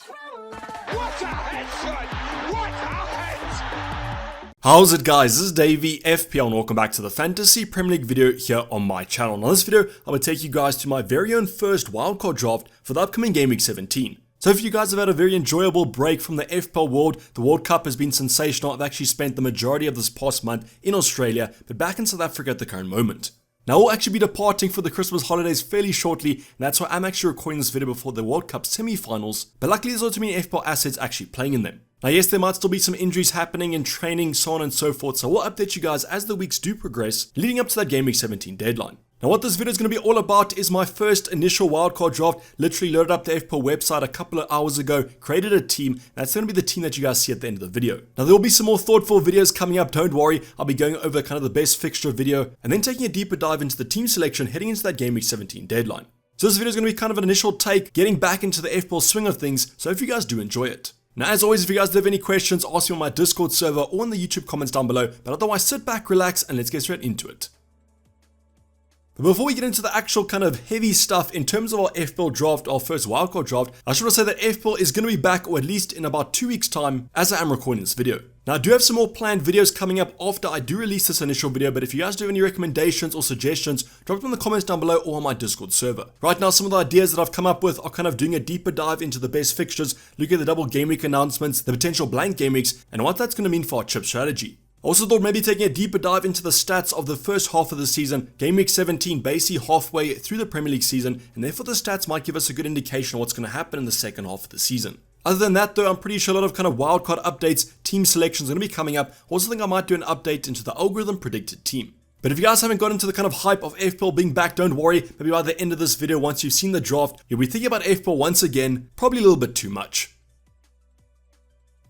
What a headshot! What a head! How's it guys, this is Dayvy, FPL, and welcome back to the Fantasy Premier League video here on my channel. Now in this video, I'm going to take you guys to my very own first wildcard draft for the upcoming Game Week 17. So if you guys have had a very enjoyable break from the FPL world, the World Cup has been sensational. I've actually spent the majority of this past month in Australia, but back in South Africa at the current moment. Now we'll actually be departing for the Christmas holidays fairly shortly, and that's why I'm actually recording this video before the World Cup semi-finals, but luckily there's not too many FPL assets actually playing in them. Now yes, there might still be some injuries happening in training, so on and so forth, so we'll update you guys as the weeks do progress, leading up to that Game Week 17 deadline. Now what this video is going to be all about is my first initial wildcard draft. Literally loaded up the FPL website a couple of hours ago, created a team, and that's going to be the team that you guys see at the end of the video. Now there will be some more thoughtful videos coming up, don't worry. I'll be going over kind of the best fixture video, and then taking a deeper dive into the team selection heading into that Game Week 17 deadline. So this video is going to be kind of an initial take, getting back into the FPL swing of things, so if you guys do enjoy it. Now as always, if you guys have any questions, ask me on my Discord server or in the YouTube comments down below, but otherwise sit back, relax, and let's get straight into it. But before we get into the actual kind of heavy stuff in terms of our FPL draft, our first wildcard draft, I just want to say that FPL is going to be back, or at least in about 2 weeks time, as I am recording this video. Now I do have some more planned videos coming up after I do release this initial video, but if you guys do have any recommendations or suggestions, drop them in the comments down below or on my Discord server. Right now, some of the ideas that I've come up with are kind of doing a deeper dive into the best fixtures, looking at the double game week announcements, the potential blank game weeks, and what that's going to mean for our chip strategy. I also thought maybe taking a deeper dive into the stats of the first half of the season, Game Week 17 basically halfway through the Premier League season, and therefore the stats might give us a good indication of what's going to happen in the second half of the season. Other than that though, I'm pretty sure a lot of kind of wildcard updates, team selections are going to be coming up. I also think I might do an update into the algorithm predicted team. But if you guys haven't got into the kind of hype of FPL being back, don't worry, maybe by the end of this video, once you've seen the draft, you'll be thinking about FPL once again, probably a little bit too much.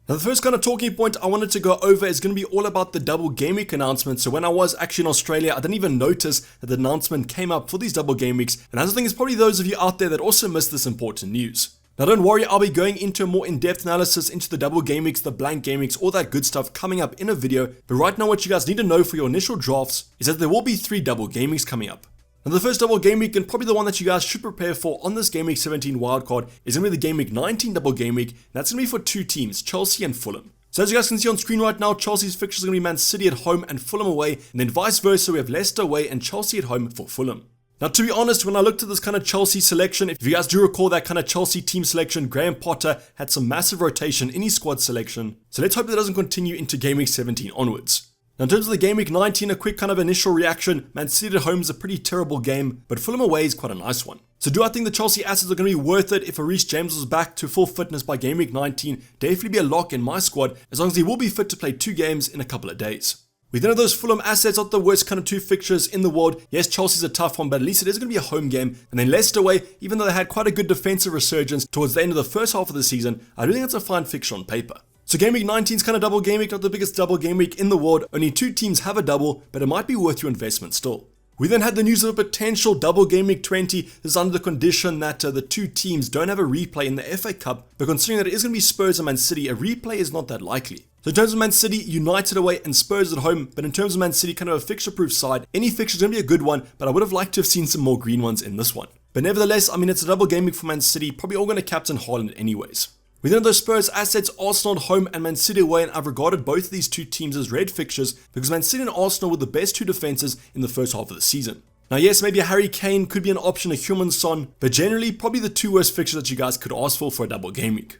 Now the first kind of talking point I wanted to go over is going to be all about the double game week announcement. So when I was actually in Australia, I didn't even notice that the announcement came up for these double game weeks. And that's the thing, is probably those of you out there that also missed this important news. Now don't worry, I'll be going into a more in-depth analysis into the double game weeks, the blank game weeks, all that good stuff coming up in a video. But right now what you guys need to know for your initial drafts is that there will be 3 double game weeks coming up. Now the first double game week, and probably the one that you guys should prepare for on this Game Week 17 wildcard, is going to be the Game Week 19 double game week, and that's going to be for 2 teams, Chelsea and Fulham. So as you guys can see on screen right now, Chelsea's fixtures are going to be Man City at home and Fulham away, and then vice versa, we have Leicester away and Chelsea at home for Fulham. Now to be honest, when I looked at this kind of Chelsea selection, if you guys do recall that kind of Chelsea team selection, Graham Potter had some massive rotation in his squad selection, so let's hope that doesn't continue into Game Week 17 onwards. Now in terms of the Game Week 19, a quick kind of initial reaction, Man City at home is a pretty terrible game, but Fulham away is quite a nice one. So do I think the Chelsea assets are going to be worth it? If Reece James was back to full fitness by Game Week 19, definitely be a lock in my squad, as long as he will be fit to play 2 games in a couple of days. We then have those Fulham assets, not the worst kind of 2 fixtures in the world. Yes, Chelsea's a tough one, but at least it is going to be a home game. And then Leicester away, even though they had quite a good defensive resurgence towards the end of the first half of the season, I do think it's a fine fixture on paper. So Game Week 19 is kind of double game week, not the biggest double game week in the world. Only 2 teams have a double, but it might be worth your investment still. We then had the news of a potential double Game Week 20. This is under the condition that the 2 teams don't have a replay in the FA Cup, but considering that it is going to be Spurs and Man City, a replay is not that likely. So in terms of Man City, United away and Spurs at home, but in terms of Man City, kind of a fixture-proof side, any fixture is going to be a good one, but I would have liked to have seen some more green ones in this one. But nevertheless, I mean, it's a double game week for Man City, probably all going to captain Haaland anyways. We then have those Spurs assets, Arsenal at home and Man City away, and I've regarded both of these 2 teams as red fixtures because Man City and Arsenal were the best 2 defenses in the first half of the season. Now yes, maybe a Harry Kane could be an option, a Heung-min Son, but generally probably the 2 worst fixtures that you guys could ask for a double game week.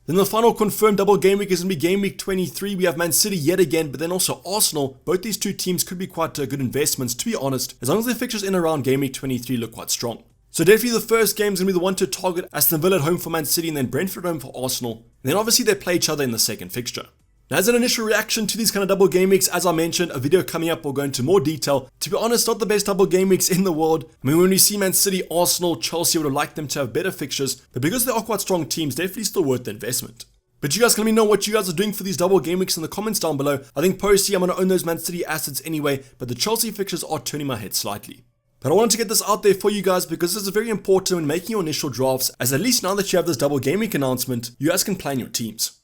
Then the final confirmed double game week is going to be Game Week 23. We have Man City yet again, but then also Arsenal. Both these 2 teams could be quite good investments, to be honest, as long as their fixtures in and around Game Week 23 look quite strong. So definitely the first game is going to be the one to target. Aston Villa at home for Man City and then Brentford at home for Arsenal. And then obviously they play each other in the second fixture. Now as an initial reaction to these kind of double game weeks, as I mentioned, a video coming up will go into more detail. To be honest, not the best double game weeks in the world. I mean, when we see Man City, Arsenal, Chelsea, I would have liked them to have better fixtures, but because they are quite strong teams, definitely still worth the investment. But you guys can let me know what you guys are doing for these double game weeks in the comments down below. I think personally I'm going to own those Man City assets anyway, but the Chelsea fixtures are turning my head slightly. But I wanted to get this out there for you guys because this is very important when making your initial drafts, as at least now that you have this double game week announcement, you guys can plan your teams.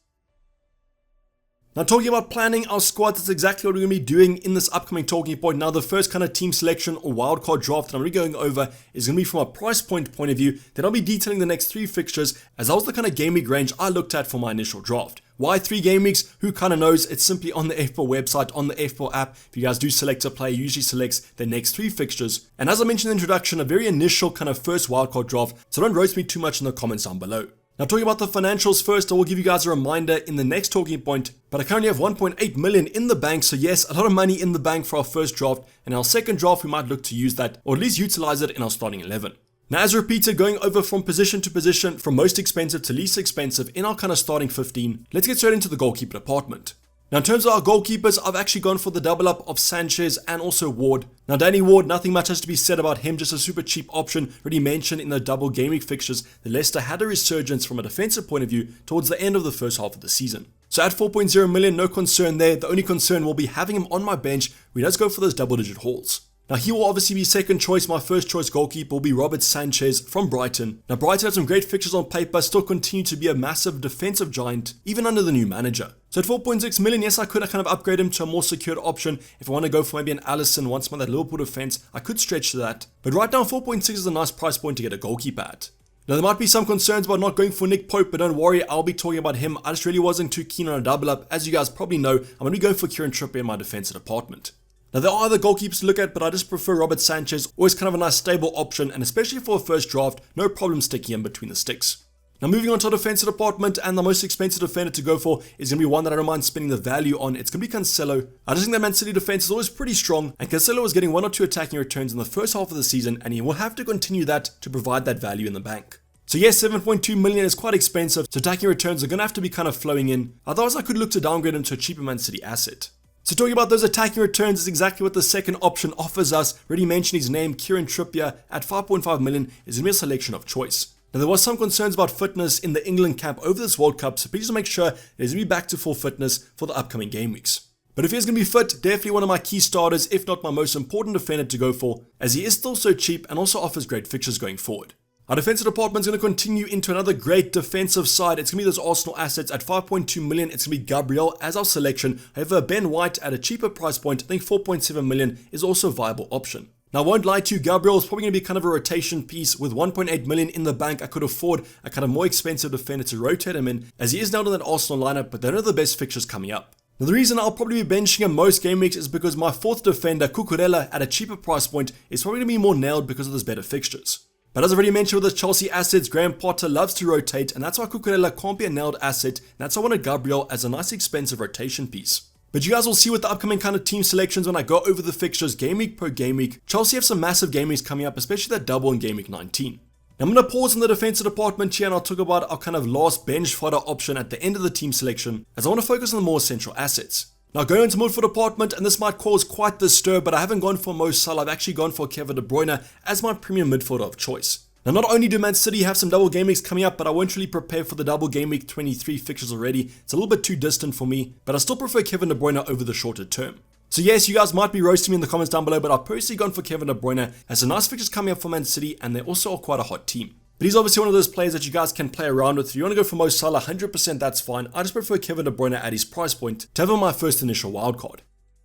Now talking about planning our squad, that's exactly what we're going to be doing in this upcoming talking point. Now the first kind of team selection or wildcard draft that I'm really going over is going to be from a price point of view. Then I'll be detailing the next 3 fixtures, as that was the kind of game week range I looked at for my initial draft. Why 3 game weeks? Who kind of knows? It's simply on the FPL website, on the FPL app. If you guys do select a player, usually selects the next 3 fixtures. And as I mentioned in the introduction, a very initial kind of first wildcard draft, so don't roast me too much in the comments down below. Now talking about the financials first, I will give you guys a reminder in the next talking point, but I currently have 1.8 million in the bank, so yes, a lot of money in the bank for our first draft, and our second draft we might look to use that, or at least utilize it in our starting 11. Now as repeated, going over from position to position, from most expensive to least expensive in our kind of starting 15, let's get straight into the goalkeeper department. Now in terms of our goalkeepers, I've actually gone for the double up of Sanchez and also Ward. Now Danny Ward, nothing much has to be said about him, just a super cheap option. Already mentioned in the double game week fixtures that Leicester had a resurgence from a defensive point of view towards the end of the first half of the season. So at 4.0 million, no concern there. The only concern will be having him on my bench when he does go for those double digit hauls. Now he will obviously be second choice. My first choice goalkeeper will be Robert Sanchez from Brighton. Now Brighton have some great fixtures on paper, still continue to be a massive defensive giant, even under the new manager. So at 4.6 million, yes, I could kind of upgrade him to a more secured option. If I want to go for maybe an Alisson once more, that Liverpool defense, I could stretch to that. But right now 4.6 is a nice price point to get a goalkeeper at. Now there might be some concerns about not going for Nick Pope, but don't worry, I'll be talking about him. I just really wasn't too keen on a double up. As you guys probably know, I'm going to be going for Kieran Trippier in my defensive department. Now there are other goalkeepers to look at, but I just prefer Robert Sanchez, always kind of a nice stable option, and especially for a first draft, no problem sticking him between the sticks. Now moving on to our defensive department, and the most expensive defender to go for is going to be one that I don't mind spending the value on. It's going to be Cancelo. I just think that Man City defense is always pretty strong, and Cancelo is getting 1 or 2 attacking returns in the first half of the season, and he will have to continue that to provide that value in the bank. So yes, 7.2 million is quite expensive, so attacking returns are going to have to be kind of flowing in. Otherwise I could look to downgrade him to a cheaper Man City asset. So talking about those attacking returns is exactly what the second option offers us. Already mentioned his name, Kieran Trippier, at 5.5 million is going to be a selection of choice. Now there was some concerns about fitness in the England camp over this World Cup, so please make sure that he's going to be back to full fitness for the upcoming game weeks. But if he's going to be fit, definitely one of my key starters, if not my most important defender to go for, as he is still so cheap and also offers great fixtures going forward. Our defensive department is going to continue into another great defensive side. It's going to be those Arsenal assets at 5.2 million. It's going to be Gabriel as our selection. However, Ben White at a cheaper price point, I think 4.7 million is also a viable option. Now I won't lie to you, Gabriel is probably going to be kind of a rotation piece. With 1.8 million in the bank, I could afford a kind of more expensive defender to rotate him in, as he is now in that Arsenal lineup, but they're not the best fixtures coming up. Now the reason I'll probably be benching him most game weeks is because my fourth defender, Cucurella, at a cheaper price point is probably going to be more nailed because of those better fixtures. But as I've already mentioned with the Chelsea assets, Graham Potter loves to rotate, and that's why Cucurella can't be a nailed asset, and that's why I wanted Gabriel as a nice expensive rotation piece. But you guys will see with the upcoming kind of team selections when I go over the fixtures game week per game week. Chelsea have some massive game weeks coming up, especially that double in game week 19. Now I'm going to pause in the defensive department here and I'll talk about our kind of last bench fodder option at the end of the team selection, as I want to focus on the more essential assets. Now going into midfield department, and this might cause quite the stir, but I haven't gone for Mo Salah, I've actually gone for Kevin De Bruyne as my premium midfielder of choice. Now not only do Man City have some double game weeks coming up, but I won't really prepare for the double game week 23 fixtures already. It's a little bit too distant for me, but I still prefer Kevin De Bruyne over the shorter term. So yes, you guys might be roasting me in the comments down below, but I've personally gone for Kevin De Bruyne as some nice fixtures coming up for Man City, and they also are quite a hot team. But he's obviously one of those players that you guys can play around with. If you want to go for Mo Salah, 100% that's fine. I just prefer Kevin De Bruyne at his price point to have on my first initial wildcard.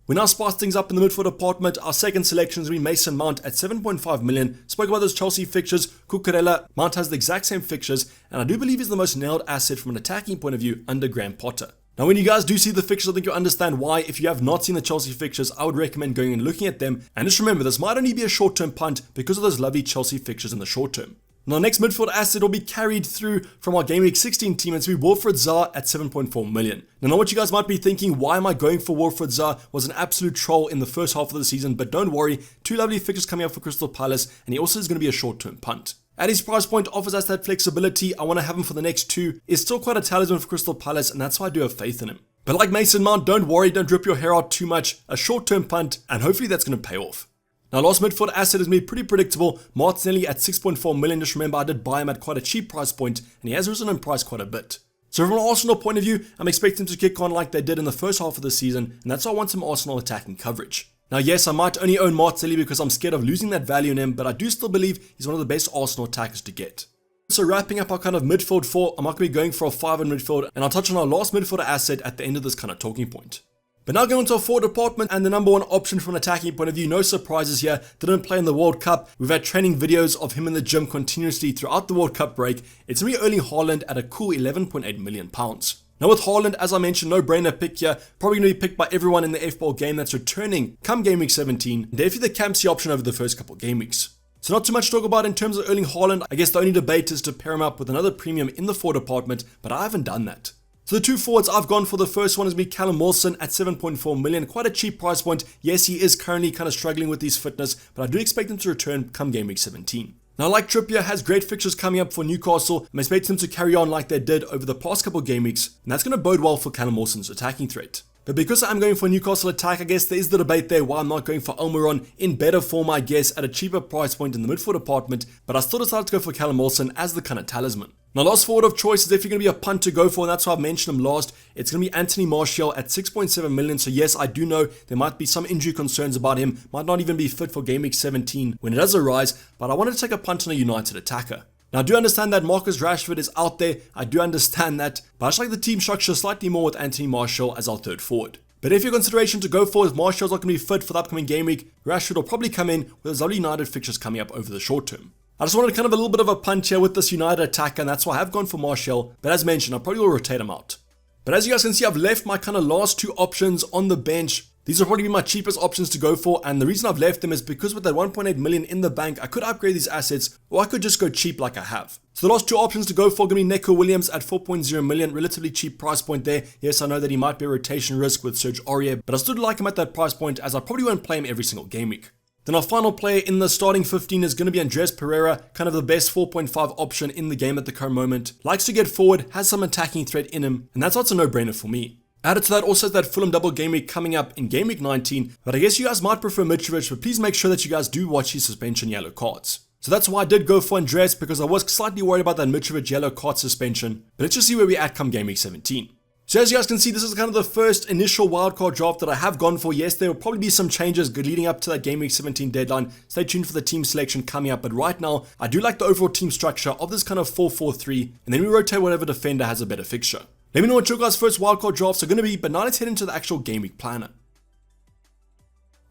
We now spice things up in the midfield department. Our second selection is going to be Mason Mount at 7.5 million. Spoke about those Chelsea fixtures. Cucurella, Mount has the exact same fixtures, and I do believe he's the most nailed asset from an attacking point of view under Graham Potter. Now when you guys do see the fixtures, I think you'll understand why. If you have not seen the Chelsea fixtures, I would recommend going and looking at them. And just remember, this might only be a short-term punt because of those lovely Chelsea fixtures in the short term. Now next midfield asset will be carried through from our Game Week 16 team, and it's going to be Wilfried Zaha at 7.4 million. Now I know what you guys might be thinking, why am I going for Wilfried Zaha? Was an absolute troll in the first half of the season, but don't worry, 2 lovely fixtures coming up for Crystal Palace, and he also is going to be a short-term punt. At his price point, offers us that flexibility. I want to have him for the next 2. Is still quite a talisman for Crystal Palace, and that's why I do have faith in him. But like Mason Mount, don't worry, don't rip your hair out too much. A short-term punt, and hopefully that's going to pay off. Now last midfield asset is going to be pretty predictable. Martinelli at 6.4 million. Just remember, I did buy him at quite a cheap price point, and he has risen in price quite a bit. So from an Arsenal point of view, I'm expecting to kick on like they did in the first half of the season, and that's why I want some Arsenal attacking coverage. Now yes, I might only own Martinelli because I'm scared of losing that value in him, but I do still believe he's one of the best Arsenal attackers to get. So wrapping up our kind of midfield four, I'm not going to be going for a 5 in midfield, and I'll touch on our last midfielder asset at the end of this kind of talking point. But now going to our forward department, and the number one option from an attacking point of view, no surprises here, didn't play in the World Cup. We've had training videos of him in the gym continuously throughout the World Cup break. It's going to be Erling Haaland at a cool £11.8 million. Now with Haaland, as I mentioned, no-brainer pick here, probably going to be picked by everyone in the FPL game that's returning come Game Week 17, Dayvy the Campsy option over the first couple game weeks. So not too much to talk about in terms of Erling Haaland. I guess the only debate is to pair him up with another premium in the forward department, but I haven't done that. So the two forwards I've gone for, the first one is me Callum Wilson at 7.4 million, quite a cheap price point. Yes, he is currently kind of struggling with his fitness, but I do expect him to return come Game Week 17. Now, like Trippier, has great fixtures coming up for Newcastle, and I expect him to carry on like they did over the past couple game weeks, and that's going to bode well for Callum Wilson's attacking threat. But because I'm going for Newcastle attack, I guess there is the debate there why I'm not going for Almiron in better form, I guess, at a cheaper price point in the midfield department, but I still decided to go for Callum Wilson as the kind of talisman. Now, last forward of choice is if you're going to be a punt to go for, and that's why I've mentioned him last. It's going to be Anthony Martial at 6.7 million. So yes, I do know there might be some injury concerns about him, might not even be fit for Game Week 17 when it does arise, but I wanted to take a punt on a United attacker. Now, I do understand that Marcus Rashford is out there, I do understand that, but I just like the team structure slightly more with Anthony Martial as our third forward. But if your consideration to go for is Martial's not going to be fit for the upcoming game week, Rashford will probably come in with his lovely United fixtures coming up over the short term. I just wanted kind of a little bit of a punch here with this United attacker, and that's why I have gone for Martial, but as mentioned, I probably will rotate him out. But as you guys can see, I've left my kind of last two options on the bench. These will probably be my cheapest options to go for, and the reason I've left them is because with that 1.8 million in the bank, I could upgrade these assets, or I could just go cheap like I have. So the last two options to go for are going to be Neco Williams at 4.0 million, relatively cheap price point there. Yes, I know that he might be a rotation risk with Serge Aurier, but I still like him at that price point as I probably won't play him every single game week. Then our final player in the starting 15 is going to be Andres Pereira, kind of the best 4.5 option in the game at the current moment. Likes to get forward, has some attacking threat in him, and that's what's a no-brainer for me. Added to that also that Fulham double game week coming up in Game Week 19, but I guess you guys might prefer Mitrovic, but please make sure that you guys do watch his suspension yellow cards. So that's why I did go for Andres, because I was slightly worried about that Mitrovic yellow card suspension, but let's just see where we're at come Game Week 17. So as you guys can see, this is kind of the first initial wildcard draft that I have gone for. Yes, there will probably be some changes leading up to that Game Week 17 deadline. Stay tuned for the team selection coming up. But right now, I do like the overall team structure of this kind of 4-4-3. And then we rotate whatever defender has a better fixture. Let me know what your guys' first wildcard drafts are going to be. But now let's head into the actual Game Week planner.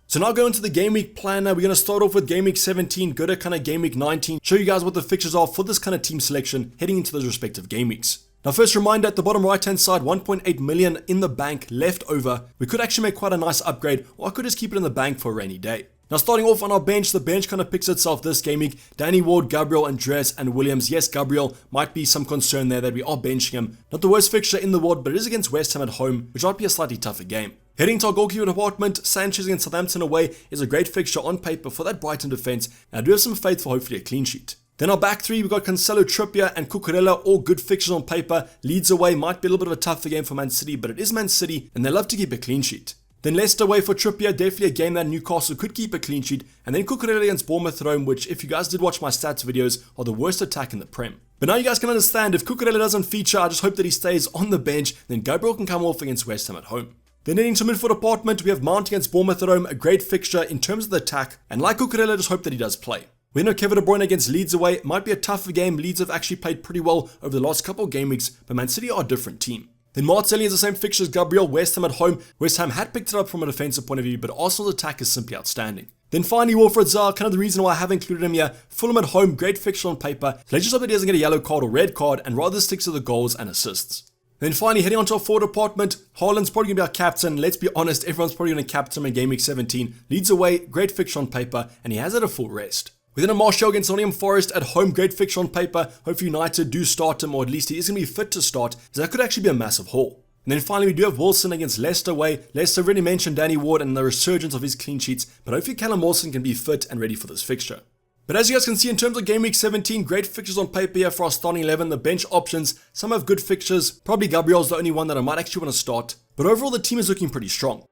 So now going to the Game Week planner, we're going to start off with Game Week 17, go to kind of Game Week 19. Show you guys what the fixtures are for this kind of team selection heading into those respective game weeks. Now first reminder, at the bottom right hand side, 1.8 million in the bank left over. We could actually make quite a nice upgrade, or I could just keep it in the bank for a rainy day. Now starting off on our bench, the bench kind of picks itself this game week. Danny Ward, Gabriel, Andres, and Williams. Yes, Gabriel might be some concern there that we are benching him. Not the worst fixture in the world, but it is against West Ham at home, which might be a slightly tougher game. Heading to our goalkeeper department, Sanchez against Southampton away is a great fixture on paper for that Brighton defense, and I do have some faith for hopefully a clean sheet. Then our back three, we've got Cancelo, Trippier, and Cucurella, all good fixtures on paper. Leeds away might be a little bit of a tougher game for Man City, but it is Man City, and they love to keep a clean sheet. Then Leicester away for Trippier, definitely a game that Newcastle could keep a clean sheet. And then Cucurella against Bournemouth at home, which if you guys did watch my stats videos, are the worst attack in the Prem. But now you guys can understand, if Cucurella doesn't feature, I just hope that he stays on the bench, then Gabriel can come off against West Ham at home. Then heading to midfield department, we have Mount against Bournemouth at home, a great fixture in terms of the attack, and like Cucurella, just hope that he does play. We know Kevin De Bruyne against Leeds away. It might be a tougher game. Leeds have actually played pretty well over the last couple of game weeks, but Man City are a different team. Then Martinelli has the same fixture as Gabriel, West Ham at home. West Ham had picked it up from a defensive point of view, but Arsenal's attack is simply outstanding. Then finally, Wilfried Zaha, kind of the reason why I have included him here. Fulham at home, great fixture on paper. So let's just hope that he doesn't get a yellow card or red card and rather sticks to the goals and assists. Then finally, heading on to our forward department, Haaland's probably going to be our captain. Let's be honest, everyone's probably going to captain him in Game Week 17. Leads away, great fixture on paper, and he has had a full rest. Within a Martial against Nottingham Forest at home, great fixture on paper. Hopefully United do start him, or at least he is going to be fit to start, so that could actually be a massive haul. And then finally, we do have Wilson against Leicester away. Leicester already mentioned Danny Ward and the resurgence of his clean sheets, but hopefully Callum Wilson can be fit and ready for this fixture. But as you guys can see, in terms of Game Week 17, great fixtures on paper here for our starting 11. The bench options, some have good fixtures. Probably Gabriel's the only one that I might actually want to start. But overall, the team is looking pretty strong.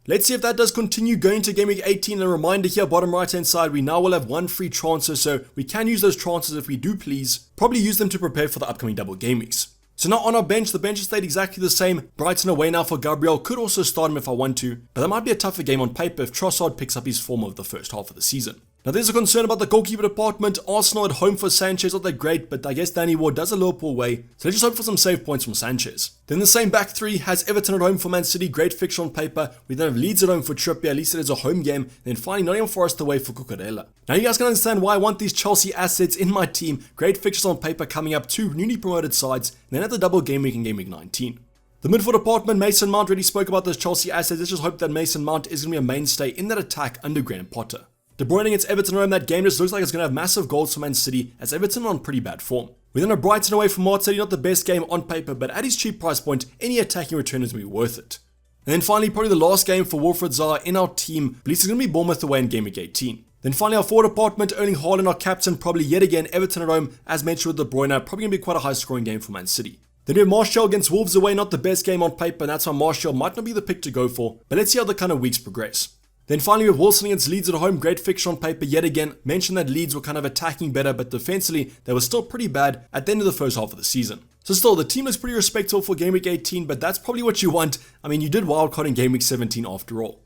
Let's see if that does continue going to Game Week 18. A reminder here, bottom right hand side, we now will have one free transfer, so we can use those transfers if we do please. Probably use them to prepare for the upcoming double game weeks. So now on our bench, the bench has stayed exactly the same. Brighton away now for Gabriel. Could also start him if I want to, but that might be a tougher game on paper if Trossard picks up his form of the first half of the season. Now there's a concern about the goalkeeper department. Arsenal at home for Sanchez, not that great, but I guess Danny Ward does a Liverpool away, so let's just hope for some save points from Sanchez. Then the same back three has Everton at home for Man City, great fixture on paper. We then have Leeds at home for Trippier, at least it is a home game. Then finally Nottingham Forest away for Cucurella. Now you guys can understand why I want these Chelsea assets in my team. Great fixtures on paper coming up, two newly promoted sides, and then at the double game week in game week 19. The midfield department, Mason Mount already spoke about those Chelsea assets. Let's just hope that Mason Mount is going to be a mainstay in that attack under Graham Potter. De Bruyne against Everton at home, that game just looks like it's going to have massive goals for Man City as Everton are on pretty bad form. We then have Brighton away from Martinelli, not the best game on paper, but at his cheap price point, any attacking return is going to be worth it. And then finally, probably the last game for Wilfried Zaha in our team, but it's going to be Bournemouth away in game week 18. Then finally our forward department, Erling Haaland, our captain, probably yet again Everton at home, as mentioned with De Bruyne, probably going to be quite a high scoring game for Man City. Then we have Martial against Wolves away, not the best game on paper, and that's why Martial might not be the pick to go for, but let's see how the kind of weeks progress. Then finally we have Wilson against Leeds at home, great fixture on paper yet again. Mentioned that Leeds were kind of attacking better, but defensively they were still pretty bad at the end of the first half of the season. So still, the team looks pretty respectable for game week 18, but that's probably what you want. I mean, you did wildcard in game week 17 after all.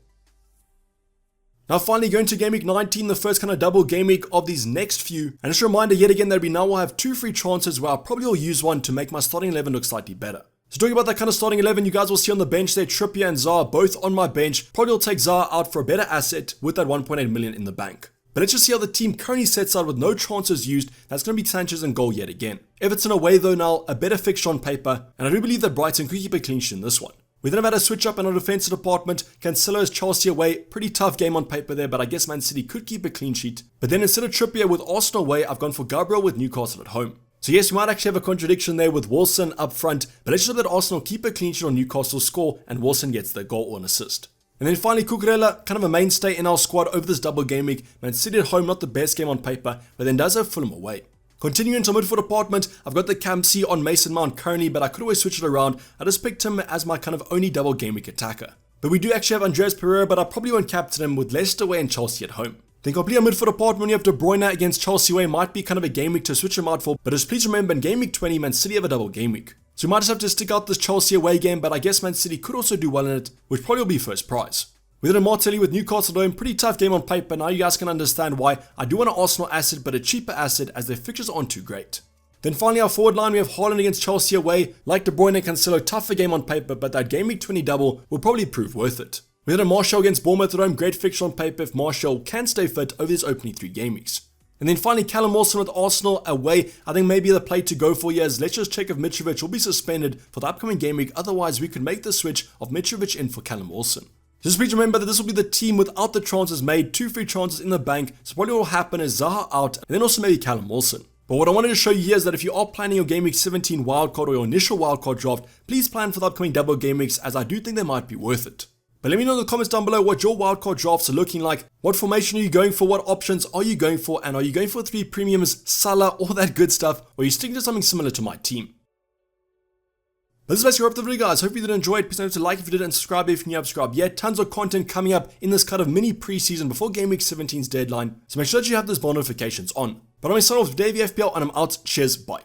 Now finally going to game week 19, the first kind of double game week of these next few. And just a reminder yet again that we now will have 2 free transfers where I'll probably will use one to make my starting 11 look slightly better. So talking about that kind of starting 11, you guys will see on the bench there, Trippier and Zaha both on my bench. Probably will take Zaha out for a better asset with that 1.8 million in the bank. But let's just see how the team currently sets out with no transfers used. That's going to be Sanchez and goal yet again. Everton away though now, a better fixture on paper. And I do believe that Brighton could keep a clean sheet in this one. We then have had a switch up in our defensive department. Cancelo's Chelsea away, pretty tough game on paper there, but I guess Man City could keep a clean sheet. But then instead of Trippier with Arsenal away, I've gone for Gabriel with Newcastle at home. So yes, we might actually have a contradiction there with Wilson up front, but let's just hope that Arsenal keep a clean sheet on Newcastle's score and Wilson gets the goal or an assist. And then finally Cucurella, kind of a mainstay in our squad over this double game week. Man City at home, not the best game on paper, but then does have Fulham away. Continuing into midfield department, I've got the Campsey on Mason Mount currently, but I could always switch it around. I just picked him as my kind of only double game week attacker. But we do actually have Andreas Pereira, but I probably won't captain him with Leicester away and Chelsea at home. Then complete our midfield department when you have De Bruyne against Chelsea away might be kind of a game week to switch him out for, but just please remember in game week 20, Man City have a double game week. So we might just have to stick out this Chelsea away game, but I guess Man City could also do well in it, which probably will be first prize. We then have Martinelli with Newcastle home, pretty tough game on paper. Now you guys can understand why I do want an Arsenal asset, but a cheaper asset as their fixtures aren't too great. Then finally our forward line, we have Haaland against Chelsea away. Like De Bruyne and Cancelo, tougher game on paper, but that game week 20 double will probably prove worth it. We then have Martial against Bournemouth at home, great fixture on paper if Martial can stay fit over his opening 3 game weeks. And then finally Callum Wilson with Arsenal away. I think maybe the play to go for here is let's just check if Mitrovic will be suspended for the upcoming game week. Otherwise we could make the switch of Mitrovic in for Callum Wilson. Just please remember that this will be the team without the transfers made, 2 free transfers in the bank. So probably what will happen is Zaha out and then also maybe Callum Wilson. But what I wanted to show you here is that if you are planning your game week 17 wildcard or your initial wildcard draft, please plan for the upcoming double game weeks as I do think they might be worth it. But let me know in the comments down below what your wildcard drafts are looking like. What formation are you going for? What options are you going for? And are you going for 3 premiums, Salah, all that good stuff? Or are you sticking to something similar to my team? But this is basically wrap up the video, guys. Hope you did enjoy it. Please don't forget to like if you did and subscribe if you haven't subscribed yet. Tons of content coming up in this kind of mini preseason before Game Week 17's deadline. So make sure that you have those bell notifications on. But I'm going to sign off with Dayvy FPL and I'm out. Cheers, bye.